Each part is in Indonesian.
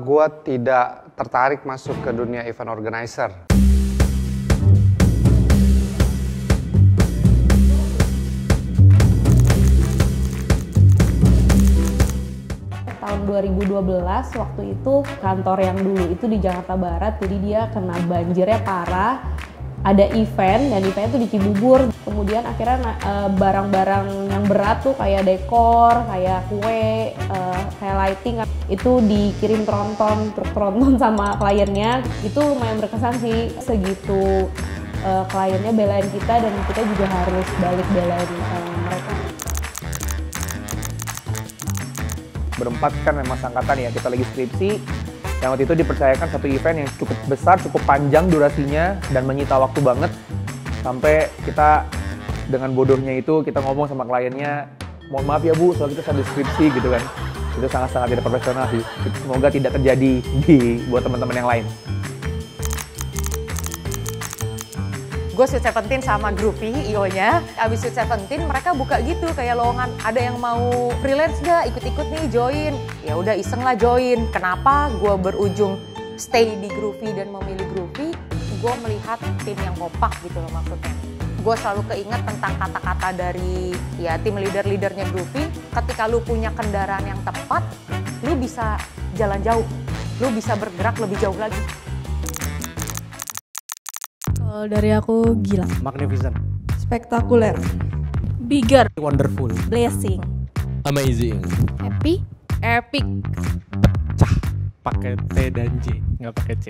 gue tidak tertarik masuk ke dunia event organizer. Tahun 2012 waktu itu kantor yang dulu itu di Jakarta Barat, jadi dia kena banjirnya parah. Ada event dan eventnya tuh di Cibubur. Kemudian akhirnya barang-barang yang berat tuh kayak dekor, kayak kue, kayak lighting itu dikirim truk tronton sama kliennya. Itu lumayan berkesan sih, segitu kliennya belain kita dan kita juga harus balik belain mereka. Berempat kan memang sangkatan ya, kita lagi skripsi. Yang waktu itu dipercayakan satu event yang cukup besar, cukup panjang durasinya dan menyita waktu banget. Sampai kita dengan bodohnya itu kita ngomong sama kliennya, mohon maaf ya Bu, soal kita sambil skripsi gitu kan. Itu sangat-sangat tidak profesional sih. Semoga tidak terjadi buat teman-teman yang lain. Gue Sweet Seventeen sama Groovy, IO-nya. Abis Sweet Seventeen mereka buka gitu kayak lowongan, ada yang mau freelance gak, ikut-ikut nih join. Ya udah iseng lah join. Kenapa gue berujung stay di Groovy dan memilih Groovy? Gue melihat tim yang kompak gitu loh maksudnya. Gue selalu keinget tentang kata-kata dari ya tim leader-leadernya Groovy. Ketika lu punya kendaraan yang tepat, lu bisa jalan jauh. Lu bisa bergerak lebih jauh lagi. Kalau dari aku gila, Magnificent, spektakuler, bigger, wonderful, blessing, amazing, happy, epic. pecah, pakai T dan J, nggak pakai C.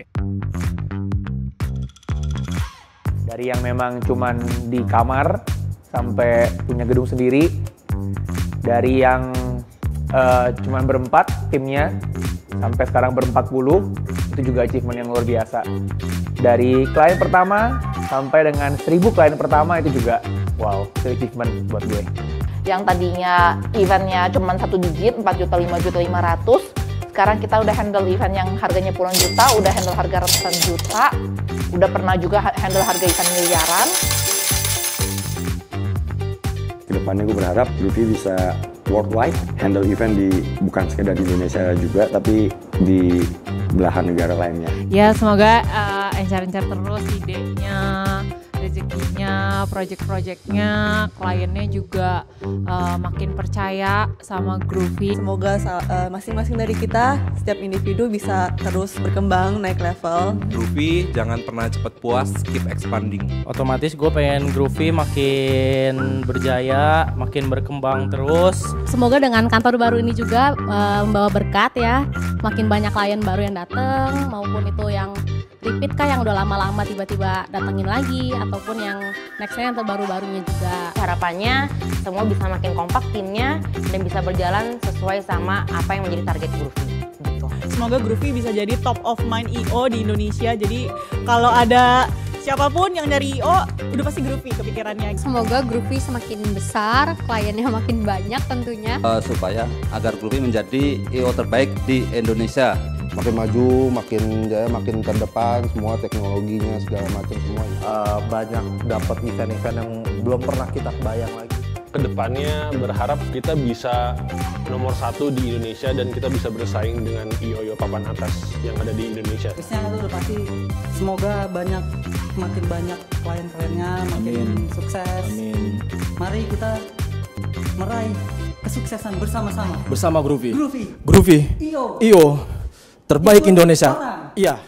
Dari yang memang cuman di kamar sampai punya gedung sendiri. Dari yang cuman berempat timnya sampai sekarang ber-40, itu juga achievement yang luar biasa. Dari klien pertama sampai dengan 1000 klien pertama itu juga wow, itu achievement buat gue. Yang tadinya eventnya cuma 1 digit, 4 juta, 5 juta, 500. Sekarang kita udah handle event yang harganya puluhan juta, udah handle harga ratusan juta, udah pernah juga handle harga event miliaran. Kedepannya gue berharap Groovy bisa worldwide, handle event bukan sekedar di Indonesia juga, tapi di belahan negara lainnya. Ya semoga encar-encar terus idenya, rezekinya, project-projectnya, kliennya juga makin percaya sama Groovy. Semoga masing-masing dari kita, setiap individu bisa terus berkembang, naik level. Groovy jangan pernah cepet puas, keep expanding. Otomatis gue pengen Groovy makin berjaya, makin berkembang terus. Semoga dengan kantor baru ini juga membawa berkat ya, makin banyak klien baru yang datang, maupun itu yang repeat kah yang udah lama-lama tiba-tiba datengin lagi, ataupun yang nextnya yang terbaru-barunya juga. Harapannya semua bisa makin kompak timnya dan bisa berjalan sesuai sama apa yang menjadi target Groovy. Gitu. Semoga Groovy bisa jadi top of mind IO di Indonesia. Jadi kalau ada siapapun yang dari IO, udah pasti Groovy kepikirannya. Semoga Groovy semakin besar, kliennya makin banyak tentunya. Supaya agar Groovy menjadi IO terbaik di Indonesia. Makin maju, makin jaya, makin ke depan, semua teknologinya segala macam semuanya. Banyak dapat event-event yang belum pernah kita bayang lagi. Kedepannya berharap kita bisa nomor 1 di Indonesia dan kita bisa bersaing dengan IO papan atas yang ada di Indonesia. Terusnya itu udah pasti semoga makin banyak klien-kliennya, makin sukses. Amin. Mari kita meraih kesuksesan bersama-sama. Bersama Groovy. Groovy. IO. Terbaik Indonesia. Iya.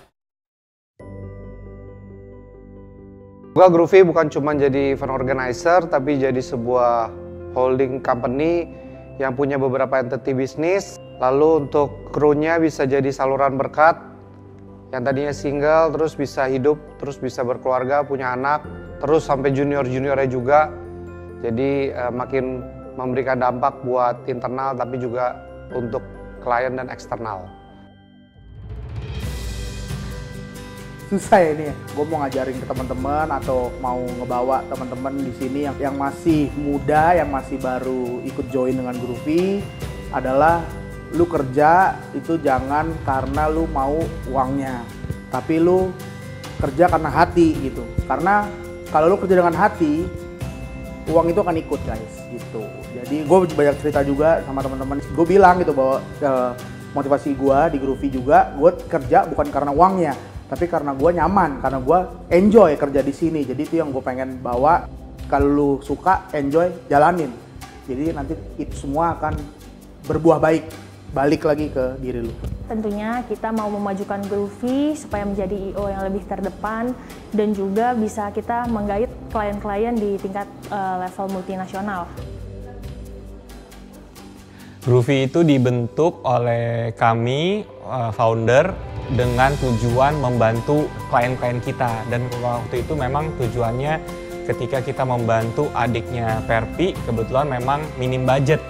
Gua Groovy bukan cuma jadi event organizer, tapi jadi sebuah holding company yang punya beberapa entity bisnis. Lalu untuk krunya bisa jadi saluran berkat, yang tadinya single terus bisa hidup, terus bisa berkeluarga, punya anak, terus sampai junior-juniornya juga. Jadi makin memberikan dampak buat internal tapi juga untuk klien dan eksternal. Susah ya ini, gue mau ngajarin ke teman-teman atau mau ngebawa teman-teman di sini yang masih muda, yang masih baru ikut join dengan Groovy adalah lu kerja itu jangan karena lu mau uangnya, tapi lu kerja karena hati gitu. Karena kalau lu kerja dengan hati, uang itu akan ikut guys gitu. Jadi gue banyak cerita juga sama teman-teman. Gue bilang gitu bahwa motivasi gue di Groovy juga, gue kerja bukan karena uangnya, tapi karena gue nyaman, karena gue enjoy kerja di sini. Jadi itu yang gue pengen bawa. Kalau lu suka, enjoy, jalanin. Jadi nanti itu semua akan berbuah baik, balik lagi ke diri lu. Tentunya kita mau memajukan Groovy supaya menjadi IO yang lebih terdepan dan juga bisa kita menggait klien-klien di tingkat level multinasional. Groovy itu dibentuk oleh kami, founder, dengan tujuan membantu klien-klien kita. Dan waktu itu memang tujuannya ketika kita membantu adiknya Perpi, kebetulan memang minim budget.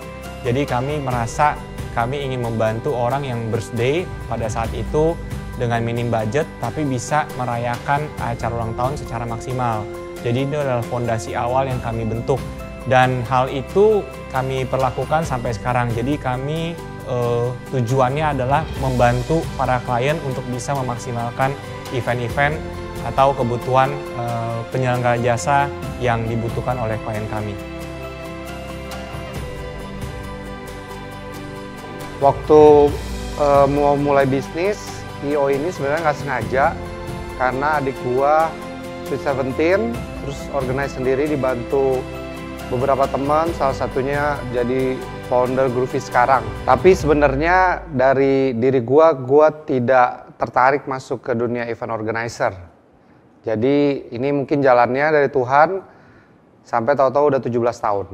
Jadi kami merasa kami ingin membantu orang yang birthday pada saat itu dengan minim budget, tapi bisa merayakan acara ulang tahun secara maksimal. Jadi itu adalah fondasi awal yang kami bentuk. Dan hal itu kami perlakukan sampai sekarang. Jadi kami tujuannya adalah membantu para klien untuk bisa memaksimalkan event-event atau kebutuhan penyelenggara jasa yang dibutuhkan oleh klien kami. Waktu mau mulai bisnis, IO ini sebenarnya nggak sengaja karena adik gua Sweet 17 terus organize sendiri dibantu beberapa teman, salah satunya jadi founder Groovy sekarang. Tapi sebenarnya dari diri gua tidak tertarik masuk ke dunia event organizer. Jadi ini mungkin jalannya dari Tuhan sampai tahu-tahu udah 17 tahun.